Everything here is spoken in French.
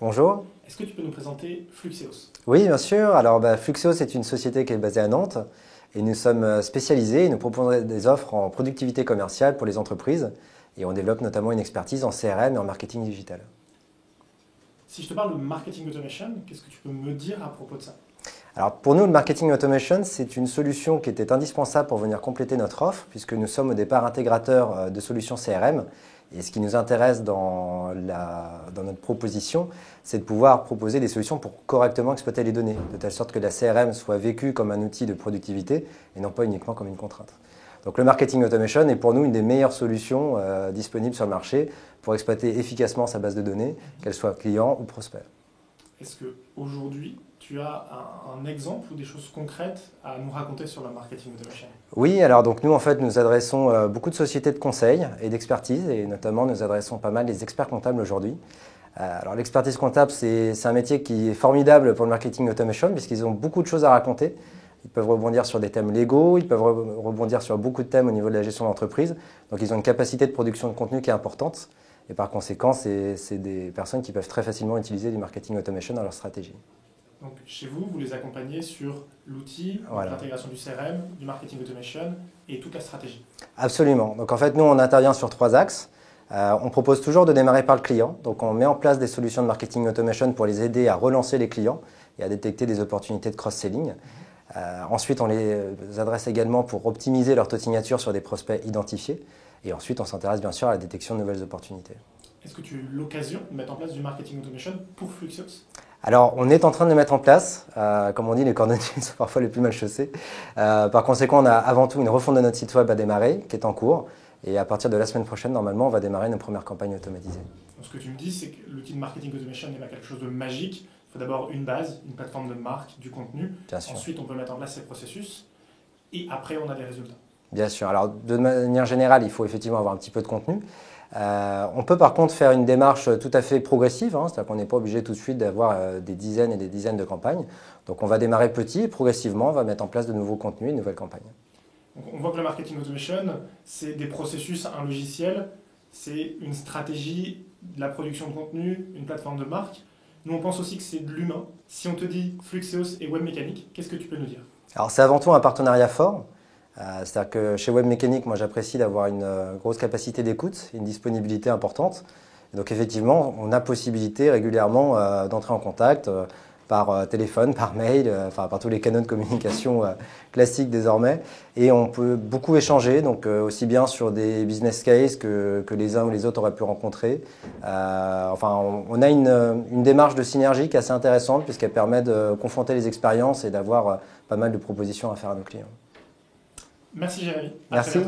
Bonjour. Est-ce que tu peux nous présenter Fluxeos? Oui, bien sûr. Alors, Fluxeos est une société qui est basée à Nantes et nous sommes spécialisés et nous proposons des offres en productivité commerciale pour les entreprises et on développe notamment une expertise en CRM et en marketing digital. Si je te parle de marketing automation, qu'est-ce que tu peux me dire à propos de ça? Alors, pour nous, le marketing automation, c'est une solution qui était indispensable pour venir compléter notre offre puisque nous sommes au départ intégrateurs de solutions CRM. Et ce qui nous intéresse dans notre proposition, c'est de pouvoir proposer des solutions pour correctement exploiter les données, de telle sorte que la CRM soit vécue comme un outil de productivité et non pas uniquement comme une contrainte. Donc le marketing automation est pour nous une des meilleures solutions disponibles sur le marché pour exploiter efficacement sa base de données, qu'elle soit client ou prospect. Est-ce qu'aujourd'hui, tu as un exemple ou des choses concrètes à nous raconter sur le marketing automation? Oui, alors donc nous en fait nous adressons beaucoup de sociétés de conseil et d'expertise et notamment nous adressons pas mal les experts comptables aujourd'hui. Alors l'expertise comptable c'est un métier qui est formidable pour le marketing automation puisqu'ils ont beaucoup de choses à raconter. Ils peuvent rebondir sur des thèmes légaux, ils peuvent rebondir sur beaucoup de thèmes au niveau de la gestion d'entreprise. Donc ils ont une capacité de production de contenu qui est importante et par conséquent c'est des personnes qui peuvent très facilement utiliser du marketing automation dans leur stratégie. Donc chez vous, vous les accompagnez sur l'outil, Voilà. l'intégration du CRM, du marketing automation et toute la stratégie. Absolument. Donc en fait, nous, on intervient sur 3 axes. On propose toujours de démarrer par le client. Donc on met en place des solutions de marketing automation pour les aider à relancer les clients et à détecter des opportunités de cross-selling. Ensuite, on les adresse également pour optimiser leur taux de signature sur des prospects identifiés. Et ensuite, on s'intéresse bien sûr à la détection de nouvelles opportunités. Est-ce que tu as eu l'occasion de mettre en place du marketing automation pour Fluxeos? Alors, on est en train de le mettre en place. Comme on dit, les cordonniers sont parfois les plus mal chaussés. Par conséquent, on a avant tout une refonte de notre site web à démarrer, qui est en cours. Et à partir de la semaine prochaine, normalement, on va démarrer nos premières campagnes automatisées. Donc, ce que tu me dis, c'est que l'outil de marketing automation n'est pas quelque chose de magique. Il faut d'abord une base, une plateforme de marque, du contenu. Bien sûr. Ensuite, on peut mettre en place ces processus. Et après, on a des résultats. Bien sûr. Alors, de manière générale, il faut effectivement avoir un petit peu de contenu. On peut par contre faire une démarche tout à fait progressive, c'est-à-dire qu'on n'est pas obligé tout de suite d'avoir des dizaines et des dizaines de campagnes. Donc on va démarrer petit et progressivement on va mettre en place de nouveaux contenus et de nouvelles campagnes. Donc on voit que le marketing automation, c'est des processus, un logiciel, c'est une stratégie, de la production de contenu, une plateforme de marque. Nous on pense aussi que c'est de l'humain. Si on te dit Fluxeos et Webmécanique, qu'est-ce que tu peux nous dire? Alors c'est avant tout un partenariat fort. C'est-à-dire que chez Webmécanique, moi j'apprécie d'avoir une grosse capacité d'écoute, une disponibilité importante. Et donc effectivement, on a possibilité régulièrement d'entrer en contact par téléphone, par mail, enfin par tous les canaux de communication classiques désormais. Et on peut beaucoup échanger, donc aussi bien sur des business cases que les uns ou les autres auraient pu rencontrer. On a une démarche de synergie qui est assez intéressante puisqu'elle permet de confronter les expériences et d'avoir pas mal de propositions à faire à nos clients. Merci Jérémy. Merci.